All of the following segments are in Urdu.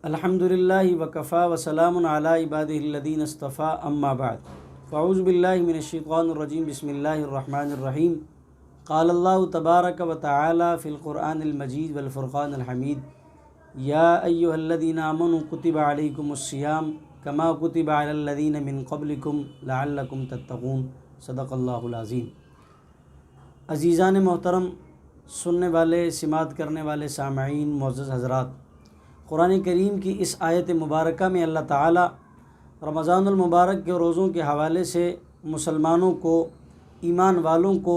الحمدللہ وکفا وسلام علی عبادہ الذین اصطفیٰ اما بعد فاعوذ باللہ من الشیطان الرجیم بسم اللہ الرحمن الرحیم قال اللہ تبارک و تعالی فی القرآن المجید والفرقان الحمید یا ایہا الذین آمنوا کتب علیکم الصیام کما کتب علی الذین من قبلکم لعلکم تتقون صدق اللہ العظیم۔ عزیزان محترم، سننے والے، سماعت کرنے والے سامعین، معزز حضرات، قرآن کریم کی اس آیت مبارکہ میں اللہ تعالیٰ رمضان المبارک کے روزوں کے حوالے سے مسلمانوں کو، ایمان والوں کو،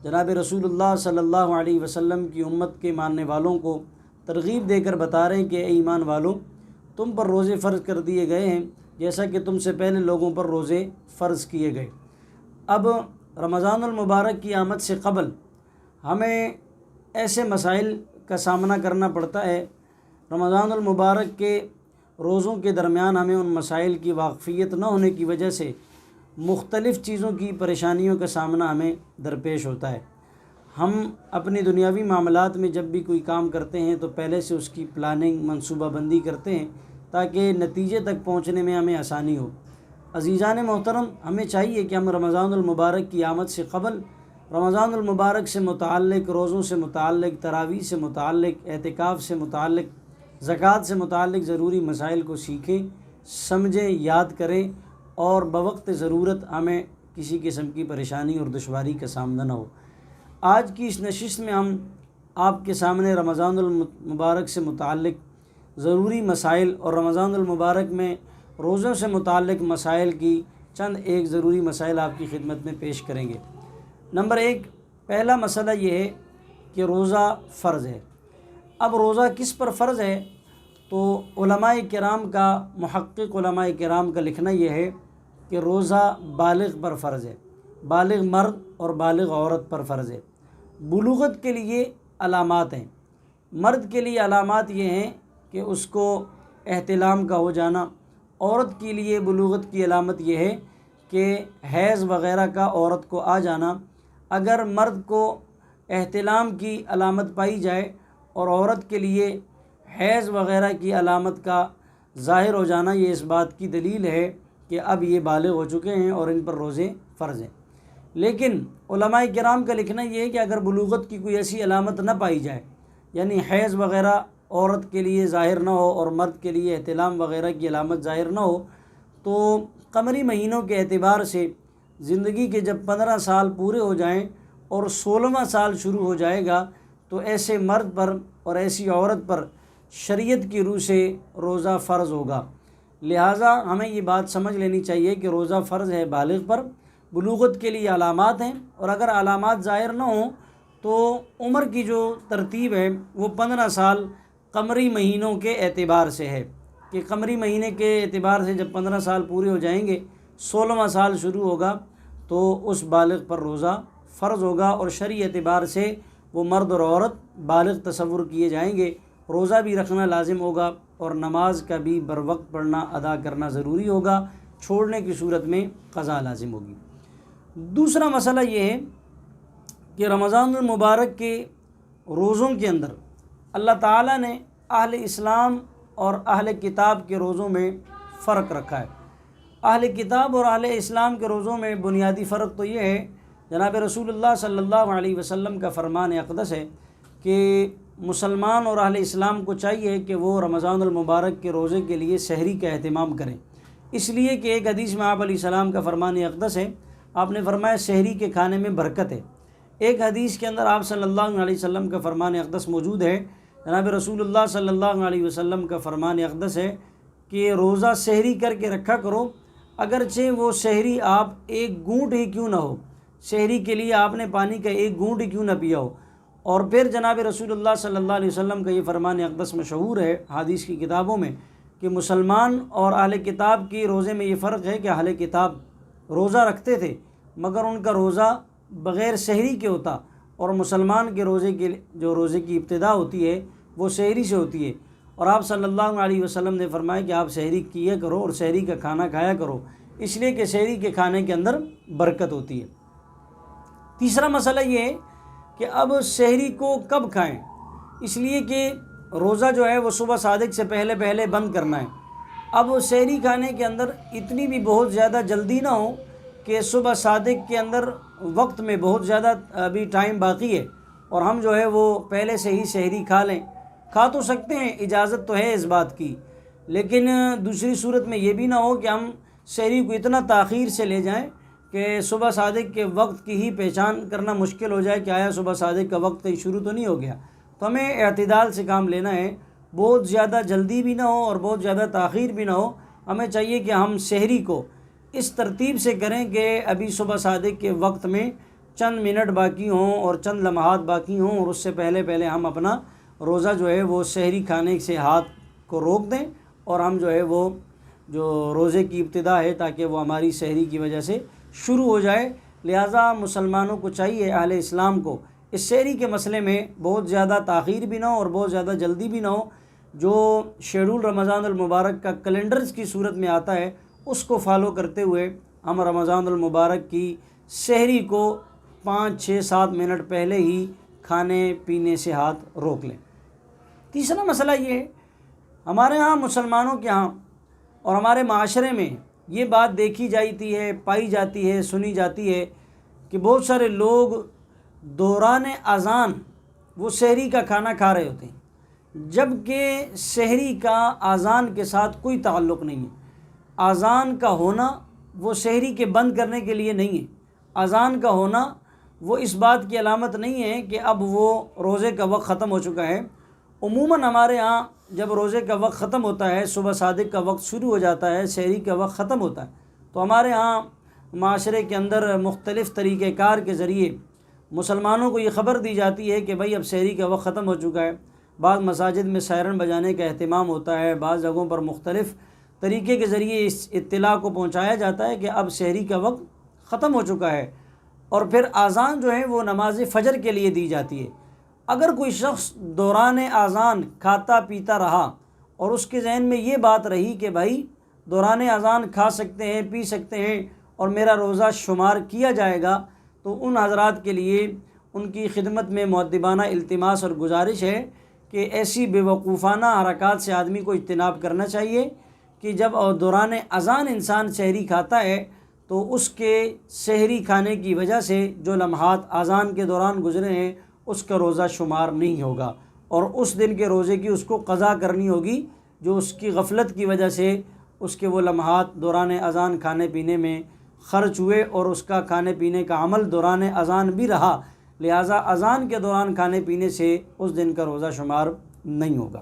جناب رسول اللہ صلی اللہ علیہ وسلم کی امت کے ماننے والوں کو ترغیب دے کر بتا رہے ہیں کہ اے ایمان والوں، تم پر روزے فرض کر دیے گئے ہیں جیسا کہ تم سے پہلے لوگوں پر روزے فرض کیے گئے۔ اب رمضان المبارک کی آمد سے قبل ہمیں ایسے مسائل کا سامنا کرنا پڑتا ہے، رمضان المبارک کے روزوں کے درمیان ہمیں ان مسائل کی واقفیت نہ ہونے کی وجہ سے مختلف چیزوں کی پریشانیوں کا سامنا ہمیں درپیش ہوتا ہے۔ ہم اپنی دنیاوی معاملات میں جب بھی کوئی کام کرتے ہیں تو پہلے سے اس کی پلاننگ، منصوبہ بندی کرتے ہیں تاکہ نتیجے تک پہنچنے میں ہمیں آسانی ہو۔ عزیزان محترم، ہمیں چاہیے کہ ہم رمضان المبارک کی آمد سے قبل رمضان المبارک سے متعلق، روزوں سے متعلق، تراویح سے متعلق، اعتکاف سے متعلق، زکوٰۃ سے متعلق ضروری مسائل کو سیکھیں، سمجھیں، یاد کریں اور بوقت ضرورت ہمیں کسی قسم کی پریشانی اور دشواری کا سامنا نہ ہو۔ آج کی اس نشست میں ہم آپ کے سامنے رمضان المبارک سے متعلق ضروری مسائل اور رمضان المبارک میں روزوں سے متعلق مسائل کی چند ایک ضروری مسائل آپ کی خدمت میں پیش کریں گے۔ نمبر 1، پہلا مسئلہ یہ ہے کہ روزہ فرض ہے۔ اب روزہ کس پر فرض ہے؟ تو علماء کرام کا، محقق علماء کرام کا لکھنا یہ ہے کہ روزہ بالغ پر فرض ہے، بالغ مرد اور بالغ عورت پر فرض ہے۔ بلوغت کے لیے علامات ہیں۔ مرد کے لیے علامات یہ ہیں کہ اس کو احتلام کا ہو جانا، عورت کے لیے بلوغت کی علامت یہ ہے کہ حیض وغیرہ کا عورت کو آ جانا۔ اگر مرد کو احتلام کی علامت پائی جائے اور عورت کے لیے حیض وغیرہ کی علامت کا ظاہر ہو جانا، یہ اس بات کی دلیل ہے کہ اب یہ بالغ ہو چکے ہیں اور ان پر روزے فرض ہیں۔ لیکن علماء کرام کا لکھنا یہ ہے کہ اگر بلوغت کی کوئی ایسی علامت نہ پائی جائے، یعنی حیض وغیرہ عورت کے لیے ظاہر نہ ہو اور مرد کے لیے احتلام وغیرہ کی علامت ظاہر نہ ہو، تو قمری مہینوں کے اعتبار سے زندگی کے جب 15 سال پورے ہو جائیں اور 16واں سال شروع ہو جائے گا تو ایسے مرد پر اور ایسی عورت پر شریعت کی روح سے روزہ فرض ہوگا۔ لہٰذا ہمیں یہ بات سمجھ لینی چاہیے کہ روزہ فرض ہے بالغ پر، بلوغت کے لیے علامات ہیں، اور اگر علامات ظاہر نہ ہوں تو عمر کی جو ترتیب ہے وہ 15 سال قمری مہینوں کے اعتبار سے ہے کہ قمری مہینے کے اعتبار سے جب 15 سال پورے ہو جائیں گے، 16واں سال شروع ہوگا تو اس بالغ پر روزہ فرض ہوگا، اور شرعی اعتبار سے وہ مرد اور عورت بالغ تصور کیے جائیں گے۔ روزہ بھی رکھنا لازم ہوگا اور نماز کا بھی بر وقت پڑھنا، ادا کرنا ضروری ہوگا، چھوڑنے کی صورت میں قضا لازم ہوگی۔ دوسرا مسئلہ یہ ہے کہ رمضان المبارک کے روزوں کے اندر اللہ تعالیٰ نے اہل اسلام اور اہل کتاب کے روزوں میں فرق رکھا ہے۔ اہل کتاب اور اہل اسلام کے روزوں میں بنیادی فرق تو یہ ہے، جناب رسول اللہ صلی اللہ علیہ وسلم کا فرمان اقدس ہے کہ مسلمان اور اہل اسلام کو چاہیے کہ وہ رمضان المبارک کے روزے کے لیے سحری کا اہتمام کریں، اس لیے کہ ایک حدیث میں آپ علیہ السلام کا فرمان اقدس ہے، آپ نے فرمایا سحری کے کھانے میں برکت ہے۔ ایک حدیث کے اندر آپ صلی اللہ علیہ وسلم کا فرمان اقدس موجود ہے، جناب رسول اللہ صلی اللہ علیہ وسلم کا فرمان اقدس ہے کہ روزہ سحری کر کے رکھا کرو، اگرچہ وہ سحری آپ ایک گھونٹ ہی کیوں نہ ہو، سحری کے لیے آپ نے پانی کا ایک گھونٹ ہی کیوں نہ پیا ہو۔ اور پھر جناب رسول اللہ صلی اللہ علیہ وسلم کا یہ فرمان اقدس مشہور ہے حدیث کی کتابوں میں کہ مسلمان اور اہل کتاب کی روزے میں یہ فرق ہے کہ اہل کتاب روزہ رکھتے تھے مگر ان کا روزہ بغیر سحری کے ہوتا، اور مسلمان کے روزے کی ابتدا ہوتی ہے وہ سحری سے ہوتی ہے، اور آپ صلی اللہ علیہ وسلم نے فرمایا کہ آپ سحری کیا کرو اور سحری کا کھانا کھایا کرو، اس لیے کہ سحری کے کھانے کے اندر برکت ہوتی ہے۔ تیسرا مسئلہ یہ ہے کہ اب سحری کو کب کھائیں، اس لیے کہ روزہ جو ہے وہ صبح صادق سے پہلے پہلے بند کرنا ہے۔ اب سحری کھانے کے اندر اتنی بھی بہت زیادہ جلدی نہ ہو کہ صبح صادق کے اندر وقت میں بہت زیادہ ابھی ٹائم باقی ہے اور ہم جو ہے وہ پہلے سے ہی سحری کھا لیں۔ کھا تو سکتے ہیں، اجازت تو ہے اس بات کی، لیکن دوسری صورت میں یہ بھی نہ ہو کہ ہم سحری کو اتنا تاخیر سے لے جائیں کہ صبح صادق کے وقت کی ہی پہچان کرنا مشکل ہو جائے کہ آیا صبح صادق کا وقت کہیں شروع تو نہیں ہو گیا۔ تو ہمیں اعتدال سے کام لینا ہے، بہت زیادہ جلدی بھی نہ ہو اور بہت زیادہ تاخیر بھی نہ ہو۔ ہمیں چاہیے کہ ہم سحری کو اس ترتیب سے کریں کہ ابھی صبح صادق کے وقت میں چند منٹ باقی ہوں اور چند لمحات باقی ہوں، اور اس سے پہلے پہلے ہم اپنا روزہ جو ہے وہ سحری کھانے سے ہاتھ کو روک دیں اور ہم جو ہے وہ جو روزے کی ابتدا ہے تاکہ وہ ہماری سحری کی وجہ سے شروع ہو جائے۔ لہٰذا مسلمانوں کو چاہیے، اہل اسلام کو، اس سحری کے مسئلے میں بہت زیادہ تاخیر بھی نہ ہو اور بہت زیادہ جلدی بھی نہ ہو۔ جو شیڈول رمضان المبارک کا کیلنڈرز کی صورت میں آتا ہے اس کو فالو کرتے ہوئے ہم رمضان المبارک کی سحری کو 5، 6، 7 منٹ پہلے ہی کھانے پینے سے ہاتھ روک لیں۔ تیسرا مسئلہ یہ ہے، ہمارے ہاں مسلمانوں کے ہاں اور ہمارے معاشرے میں یہ بات دیکھی جاتی ہے، پائی جاتی ہے، سنی جاتی ہے کہ بہت سارے لوگ دوران اذان وہ سحری کا کھانا کھا رہے ہوتے ہیں، جبکہ سحری کا اذان کے ساتھ کوئی تعلق نہیں ہے۔ اذان کا ہونا وہ سحری کے بند کرنے کے لیے نہیں ہے، اذان کا ہونا وہ اس بات کی علامت نہیں ہے کہ اب وہ روزے کا وقت ختم ہو چکا ہے۔ عموماً ہمارے ہاں جب روزے کا وقت ختم ہوتا ہے، صبح صادق کا وقت شروع ہو جاتا ہے، سحری کا وقت ختم ہوتا ہے، تو ہمارے ہاں معاشرے کے اندر مختلف طریقہ کار کے ذریعے مسلمانوں کو یہ خبر دی جاتی ہے کہ بھئی اب سحری کا وقت ختم ہو چکا ہے۔ بعض مساجد میں سائرن بجانے کا اہتمام ہوتا ہے، بعض جگہوں پر مختلف طریقے کے ذریعے اس اطلاع کو پہنچایا جاتا ہے کہ اب سحری کا وقت ختم ہو چکا ہے، اور پھر اذان جو ہے وہ نماز فجر کے لیے دی جاتی ہے۔ اگر کوئی شخص دوران اذان کھاتا پیتا رہا اور اس کے ذہن میں یہ بات رہی کہ بھائی دوران اذان کھا سکتے ہیں، پی سکتے ہیں اور میرا روزہ شمار کیا جائے گا، تو ان حضرات کے لیے ان کی خدمت میں مؤدبانہ التماس اور گزارش ہے کہ ایسی بیوقوفانہ حرکات سے آدمی کو اجتناب کرنا چاہیے کہ جب دوران اذان انسان سحری کھاتا ہے تو اس کے سحری کھانے کی وجہ سے جو لمحات اذان کے دوران گزرے ہیں اس کا روزہ شمار نہیں ہوگا، اور اس دن کے روزے کی اس کو قضا کرنی ہوگی جو اس کی غفلت کی وجہ سے اس کے وہ لمحات دوران اذان کھانے پینے میں خرچ ہوئے اور اس کا کھانے پینے کا عمل دوران اذان بھی رہا، لہٰذا اذان کے دوران کھانے پینے سے اس دن کا روزہ شمار نہیں ہوگا۔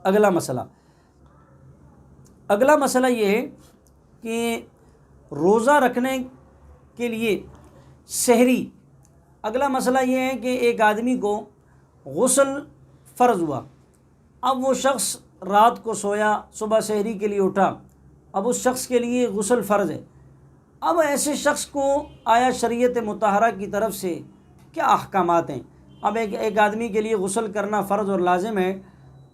اگلا مسئلہ یہ ہے کہ روزہ رکھنے کے لیے سحری، اگلا مسئلہ یہ ہے کہ ایک آدمی کو غسل فرض ہوا، اب وہ شخص رات کو سویا، صبح سحری کے لیے اٹھا، اب اس شخص کے لیے غسل فرض ہے۔ اب ایسے شخص کو آیا شریعت مطہرہ کی طرف سے کیا احکامات ہیں؟ اب ایک آدمی کے لیے غسل کرنا فرض اور لازم ہے،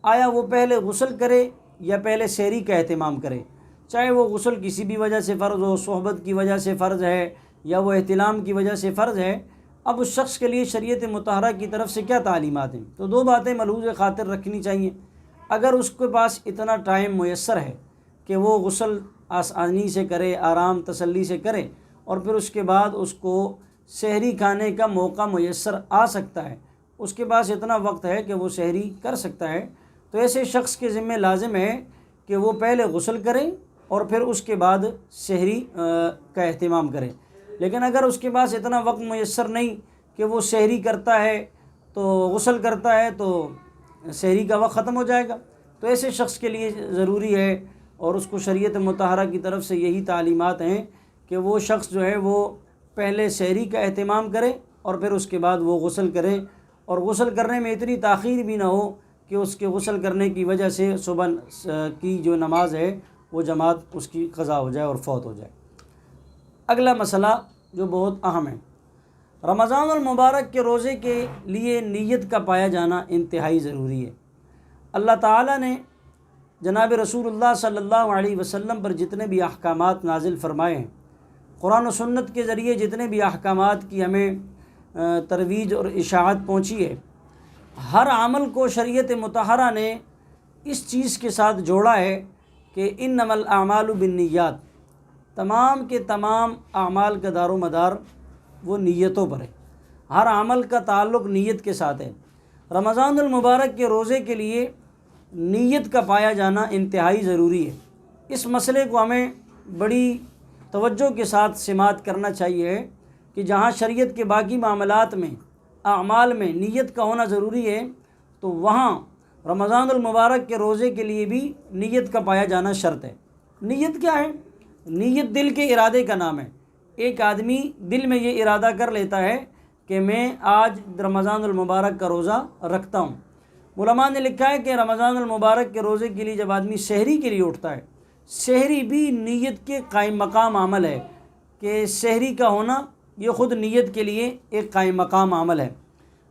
آیا وہ پہلے غسل کرے یا پہلے سحری کا اہتمام کرے؟ چاہے وہ غسل کسی بھی وجہ سے فرض ہو، صحبت کی وجہ سے فرض ہے یا وہ احتلام کی وجہ سے فرض ہے، اب اس شخص کے لیے شریعت مطہرہ کی طرف سے کیا تعلیمات ہیں؟ تو دو باتیں ملحوظ خاطر رکھنی چاہیے۔ اگر اس کے پاس اتنا ٹائم میسر ہے کہ وہ غسل آسانی سے کرے، آرام تسلی سے کرے، اور پھر اس کے بعد اس کو سحری کھانے کا موقع میسر آ سکتا ہے، اس کے پاس اتنا وقت ہے کہ وہ سحری کر سکتا ہے، تو ایسے شخص کے ذمہ لازم ہے کہ وہ پہلے غسل کرے اور پھر اس کے بعد سحری کا اہتمام کرے۔ لیکن اگر اس کے پاس اتنا وقت میسر نہیں کہ وہ سحری کرتا ہے تو غسل کرتا ہے تو سحری کا وقت ختم ہو جائے گا، تو ایسے شخص کے لیے ضروری ہے اور اس کو شریعت مطہرہ کی طرف سے یہی تعلیمات ہیں کہ وہ شخص جو ہے وہ پہلے سحری کا اہتمام کرے اور پھر اس کے بعد وہ غسل کرے، اور غسل کرنے میں اتنی تاخیر بھی نہ ہو کہ اس کے غسل کرنے کی وجہ سے صبح کی جو نماز ہے وہ جماعت اس کی قضا ہو جائے اور فوت ہو جائے۔ اگلا مسئلہ جو بہت اہم ہے، رمضان المبارک کے روزے کے لیے نیت کا پایا جانا انتہائی ضروری ہے۔ اللہ تعالیٰ نے جناب رسول اللہ صلی اللہ علیہ وسلم پر جتنے بھی احکامات نازل فرمائے ہیں، قرآن و سنت کے ذریعے جتنے بھی احکامات کی ہمیں ترویج اور اشاعت پہنچی ہے، ہر عمل کو شریعت مطہرہ نے اس چیز کے ساتھ جوڑا ہے کہ انما الاعمال بالنیات، تمام کے تمام اعمال کا دار و مدار وہ نیتوں پر ہے، ہر عمل کا تعلق نیت کے ساتھ ہے۔ رمضان المبارک کے روزے کے لیے نیت کا پایا جانا انتہائی ضروری ہے۔ اس مسئلے کو ہمیں بڑی توجہ کے ساتھ سماعت کرنا چاہیے کہ جہاں شریعت کے باقی معاملات میں، اعمال میں نیت کا ہونا ضروری ہے، تو وہاں رمضان المبارک کے روزے کے لیے بھی نیت کا پایا جانا شرط ہے۔ نیت کیا ہے؟ نیت دل کے ارادے کا نام ہے۔ ایک آدمی دل میں یہ ارادہ کر لیتا ہے کہ میں آج رمضان المبارک کا روزہ رکھتا ہوں۔ علماء نے لکھا ہے کہ رمضان المبارک کے روزے کے لیے جب آدمی سحری کے لیے اٹھتا ہے، سحری بھی نیت کے قائم مقام عمل ہے، کہ سحری کا ہونا یہ خود نیت کے لیے ایک قائم مقام عمل ہے۔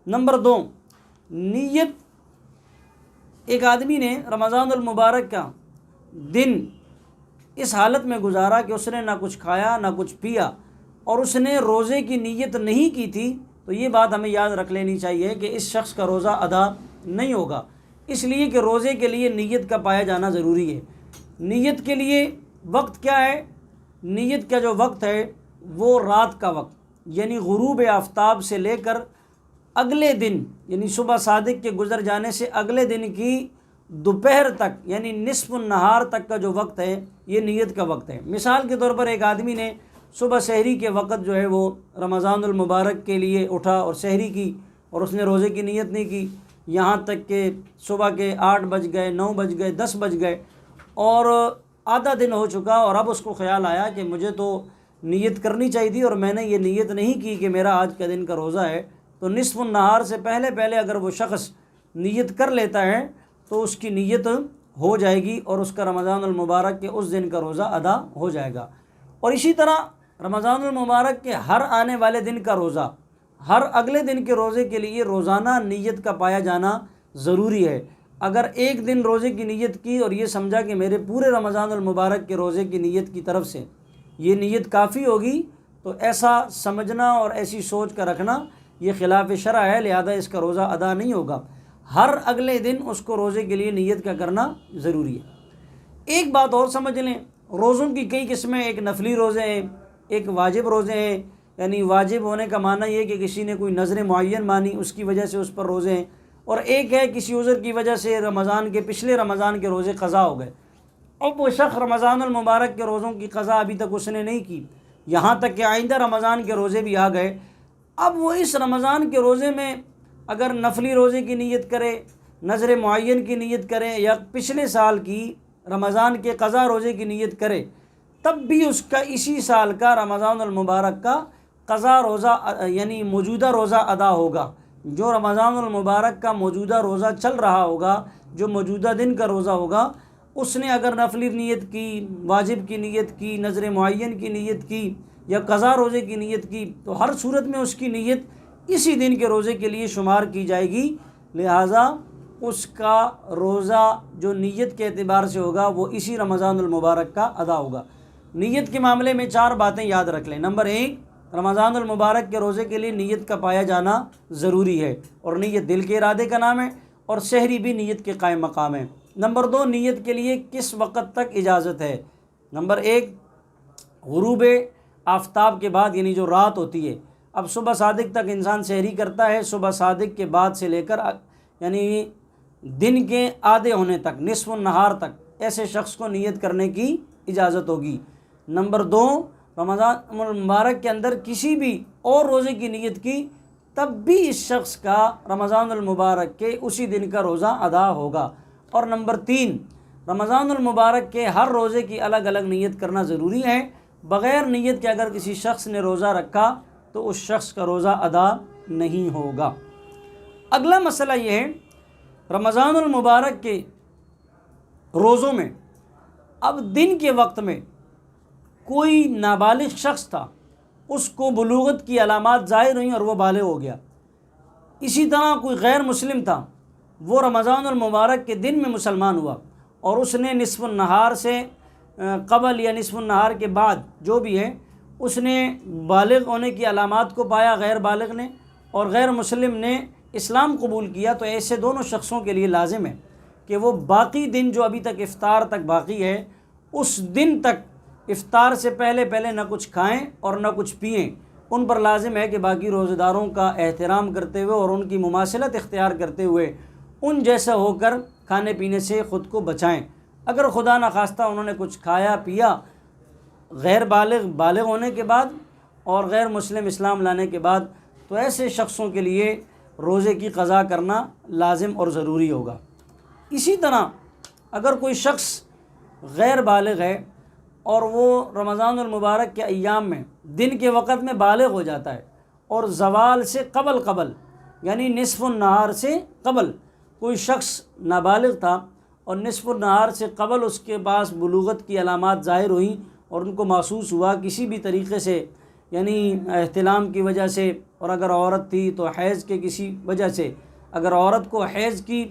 نمبر 2، نیت، ایک آدمی نے رمضان المبارک کا دن اس حالت میں گزارا کہ اس نے نہ کچھ کھایا نہ کچھ پیا، اور اس نے روزے کی نیت نہیں کی تھی، تو یہ بات ہمیں یاد رکھ لینی چاہیے کہ اس شخص کا روزہ ادا نہیں ہوگا، اس لیے کہ روزے کے لیے نیت کا پایا جانا ضروری ہے۔ نیت کے لیے وقت کیا ہے؟ نیت کا جو وقت ہے وہ رات کا وقت، یعنی غروب آفتاب سے لے کر اگلے دن، یعنی صبح صادق کے گزر جانے سے اگلے دن کی دوپہر تک، یعنی نصف النہار تک کا جو وقت ہے یہ نیت کا وقت ہے۔ مثال کے طور پر ایک آدمی نے صبح سحری کے وقت جو ہے وہ رمضان المبارک کے لیے اٹھا اور سحری کی، اور اس نے روزے کی نیت نہیں کی، یہاں تک کہ صبح کے 8 بج گئے، 9 بج گئے، 10 بج گئے، اور آدھا دن ہو چکا، اور اب اس کو خیال آیا کہ مجھے تو نیت کرنی چاہیے تھی اور میں نے یہ نیت نہیں کی کہ میرا آج کا دن کا روزہ ہے، تو نصف النہار سے پہلے اگر وہ شخص نیت کر لیتا ہے تو اس کی نیت ہو جائے گی اور اس کا رمضان المبارک کے اس دن کا روزہ ادا ہو جائے گا۔ اور اسی طرح رمضان المبارک کے ہر آنے والے دن کا روزہ، ہر اگلے دن کے روزے کے لیے روزانہ نیت کا پایا جانا ضروری ہے۔ اگر ایک دن روزے کی نیت کی اور یہ سمجھا کہ میرے پورے رمضان المبارک کے روزے کی نیت کی طرف سے یہ نیت کافی ہوگی، تو ایسا سمجھنا اور ایسی سوچ کا رکھنا یہ خلاف شرع ہے، لہذا اس کا روزہ ادا نہیں ہوگا۔ ہر اگلے دن اس کو روزے کے لیے نیت کا کرنا ضروری ہے۔ ایک بات اور سمجھ لیں، روزوں کی کئی قسمیں، ایک نفلی روزے ہیں، ایک واجب روزے ہیں، یعنی واجب ہونے کا معنی یہ کہ کسی نے کوئی نظر معین مانی، اس کی وجہ سے اس پر روزے ہیں، اور ایک ہے کسی عذر کی وجہ سے رمضان کے پچھلے رمضان کے روزے قضا ہو گئے، اب وہ شخص رمضان المبارک کے روزوں کی قضا ابھی تک اس نے نہیں کی، یہاں تک کہ آئندہ رمضان کے روزے بھی آ گئے، اب وہ اس رمضان کے روزے میں اگر نفلی روزے کی نیت کرے، نظر معین کی نیت کرے، یا پچھلے سال کی رمضان کے قضا روزے کی نیت کرے، تب بھی اس کا اسی سال کا رمضان المبارک کا قضا روزہ یعنی موجودہ روزہ ادا ہوگا۔ جو رمضان المبارک کا موجودہ روزہ چل رہا ہوگا، جو موجودہ دن کا روزہ ہوگا، اس نے اگر نفلی نیت کی، واجب کی نیت کی، نظر معین کی نیت کی، یا قضا روزے کی نیت کی، تو ہر صورت میں اس کی نیت اسی دن کے روزے کے لیے شمار کی جائے گی، لہٰذا اس کا روزہ جو نیت کے اعتبار سے ہوگا وہ اسی رمضان المبارک کا ادا ہوگا۔ نیت کے معاملے میں 4 باتیں یاد رکھ لیں۔ نمبر 1، رمضان المبارک کے روزے کے لیے نیت کا پایا جانا ضروری ہے، اور نیت دل کے ارادے کا نام ہے، اور سحری بھی نیت کے قائم مقام ہے۔ نمبر 2، نیت کے لیے کس وقت تک اجازت ہے؟ نمبر 1، غروب آفتاب کے بعد، یعنی جو رات ہوتی ہے، اب صبح صادق تک انسان سحری کرتا ہے، صبح صادق کے بعد سے لے کر یعنی دن کے آدھے ہونے تک، نصف النہار تک، ایسے شخص کو نیت کرنے کی اجازت ہوگی۔ نمبر 2، رمضان المبارک کے اندر کسی بھی اور روزے کی نیت کی، تب بھی اس شخص کا رمضان المبارک کے اسی دن کا روزہ ادا ہوگا۔ اور نمبر 3، رمضان المبارک کے ہر روزے کی الگ الگ نیت کرنا ضروری ہے، بغیر نیت کے اگر کسی شخص نے روزہ رکھا تو اس شخص کا روزہ ادا نہیں ہوگا۔ اگلا مسئلہ یہ ہے، رمضان المبارک کے روزوں میں اب دن کے وقت میں کوئی نابالغ شخص تھا، اس کو بلوغت کی علامات ظاہر ہوئیں اور وہ بالغ ہو گیا، اسی طرح کوئی غیر مسلم تھا، وہ رمضان المبارک کے دن میں مسلمان ہوا، اور اس نے نصف النہار سے قبل یا نصف النہار کے بعد جو بھی ہے، اس نے بالغ ہونے کی علامات کو پایا غیر بالغ نے، اور غیر مسلم نے اسلام قبول کیا تو ایسے دونوں شخصوں کے لیے لازم ہے کہ وہ باقی دن جو ابھی تک افطار تک باقی ہے اس دن تک افطار سے پہلے پہلے نہ کچھ کھائیں اور نہ کچھ پئیں۔ ان پر لازم ہے کہ باقی روزہ داروں کا احترام کرتے ہوئے اور ان کی مماثلت اختیار کرتے ہوئے ان جیسا ہو کر کھانے پینے سے خود کو بچائیں۔ اگر خدا نخواستہ انہوں نے کچھ کھایا پیا غیر بالغ ہونے کے بعد اور غیر مسلم اسلام لانے کے بعد تو ایسے شخصوں کے لیے روزے کی قضا کرنا لازم اور ضروری ہوگا۔ اسی طرح اگر کوئی شخص غیر بالغ ہے اور وہ رمضان المبارک کے ایام میں دن کے وقت میں بالغ ہو جاتا ہے اور زوال سے قبل یعنی نصف النہار سے قبل کوئی شخص نابالغ تھا اور نصف النہار سے قبل اس کے پاس بلوغت کی علامات ظاہر ہوئیں اور ان کو محسوس ہوا کسی بھی طریقے سے، یعنی احتلام کی وجہ سے، اور اگر عورت تھی تو حیض کے کسی وجہ سے، اگر عورت کو حیض کی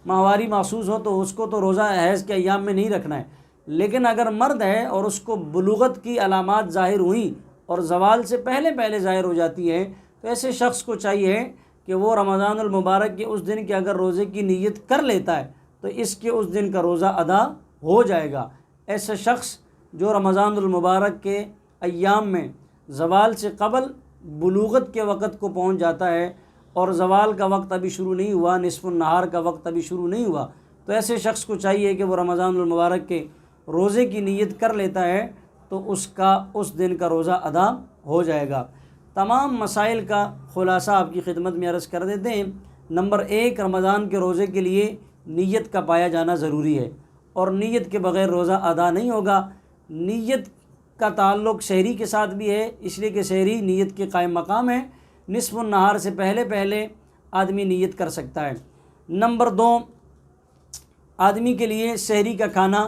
ماہواری محسوس ہو تو اس کو تو روزہ حیض کے ایام میں نہیں رکھنا ہے، لیکن اگر مرد ہے اور اس کو بلوغت کی علامات ظاہر ہوئیں اور زوال سے پہلے ظاہر ہو جاتی ہے تو ایسے شخص کو چاہیے کہ وہ رمضان المبارک کے اس دن کے اگر روزے کی نیت کر لیتا ہے تو اس کے اس دن کا روزہ ادا ہو جائے گا۔ ایسے شخص جو رمضان المبارک کے ایام میں زوال سے قبل بلوغت کے وقت کو پہنچ جاتا ہے اور زوال کا وقت ابھی شروع نہیں ہوا، نصف النہار کا وقت ابھی شروع نہیں ہوا، تو ایسے شخص کو چاہیے کہ وہ رمضان المبارک کے روزے کی نیت کر لیتا ہے تو اس کا اس دن کا روزہ ادا ہو جائے گا۔ تمام مسائل کا خلاصہ آپ کی خدمت میں عرض کر دیتے ہیں۔ نمبر 1، رمضان کے روزے کے لیے نیت کا پایا جانا ضروری ہے اور نیت کے بغیر روزہ ادا نہیں ہوگا۔ نیت کا تعلق سحری کے ساتھ بھی ہے، اس لیے کہ سحری نیت کے قائم مقام ہے، نصف النہار سے پہلے آدمی نیت کر سکتا ہے۔ نمبر 2، آدمی کے لیے سحری کا کھانا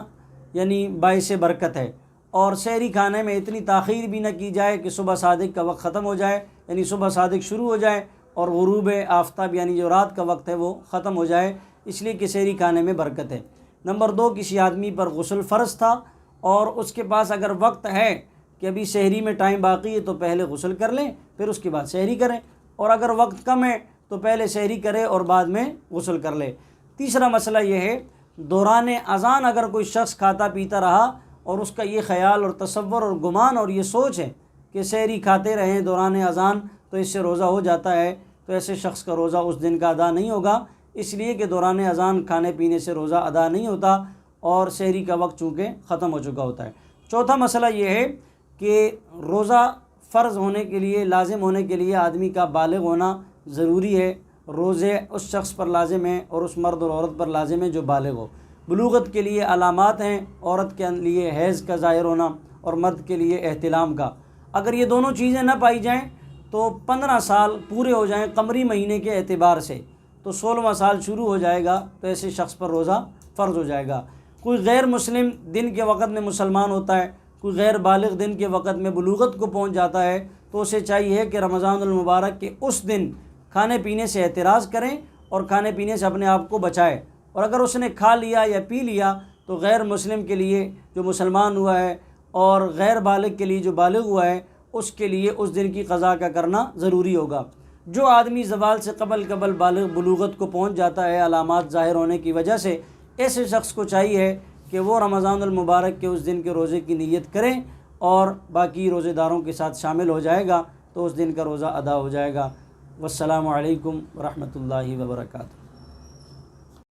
یعنی باعث برکت ہے، اور سحری کھانے میں اتنی تاخیر بھی نہ کی جائے کہ صبح صادق کا وقت ختم ہو جائے، یعنی صبح صادق شروع ہو جائے اور غروب آفتاب یعنی جو رات کا وقت ہے وہ ختم ہو جائے، اس لیے کہ سحری کھانے میں برکت ہے۔ نمبر 2، کسی آدمی پر غسل فرض تھا اور اس کے پاس اگر وقت ہے کہ ابھی سحری میں ٹائم باقی ہے تو پہلے غسل کر لیں پھر اس کے بعد سحری کریں، اور اگر وقت کم ہے تو پہلے سحری کرے اور بعد میں غسل کر لے۔ تیسرا مسئلہ یہ ہے، دوران اذان اگر کوئی شخص کھاتا پیتا رہا اور اس کا یہ خیال اور تصور اور گمان اور یہ سوچ ہے کہ سحری کھاتے رہیں دوران اذان تو اس سے روزہ ہو جاتا ہے، تو ایسے شخص کا روزہ اس دن کا ادا نہیں ہوگا، اس لیے کہ دوران اذان کھانے پینے سے روزہ ادا نہیں ہوتا اور سحری کا وقت چونکہ ختم ہو چکا ہوتا ہے۔ چوتھا مسئلہ یہ ہے کہ روزہ فرض ہونے کے لیے، لازم ہونے کے لیے آدمی کا بالغ ہونا ضروری ہے۔ روزے اس شخص پر لازم ہیں اور اس مرد اور عورت پر لازم ہے جو بالغ ہو۔ بلوغت کے لیے علامات ہیں، عورت کے لیے حیض کا ظاہر ہونا اور مرد کے لیے احتلام کا۔ اگر یہ دونوں چیزیں نہ پائی جائیں تو 15 سال پورے ہو جائیں قمری مہینے کے اعتبار سے تو 16واں سال شروع ہو جائے گا تو ایسے شخص پر روزہ فرض ہو جائے گا۔ کوئی غیر مسلم دن کے وقت میں مسلمان ہوتا ہے، کوئی غیر بالغ دن کے وقت میں بلوغت کو پہنچ جاتا ہے تو اسے چاہیے کہ رمضان المبارک کے اس دن کھانے پینے سے احتراز کریں اور کھانے پینے سے اپنے آپ کو بچائے، اور اگر اس نے کھا لیا یا پی لیا تو غیر مسلم کے لیے جو مسلمان ہوا ہے اور غیر بالغ کے لیے جو بالغ ہوا ہے اس کے لیے اس دن کی قضا کا کرنا ضروری ہوگا۔ جو آدمی زوال سے قبل بالغ بلوغت کو پہنچ جاتا ہے علامات ظاہر ہونے کی وجہ سے، ایسے شخص کو چاہیے کہ وہ رمضان المبارک کے اس دن کے روزے کی نیت کریں اور باقی روزے داروں کے ساتھ شامل ہو جائے گا تو اس دن کا روزہ ادا ہو جائے گا۔ والسلام علیکم ورحمۃ اللہ وبرکاتہ۔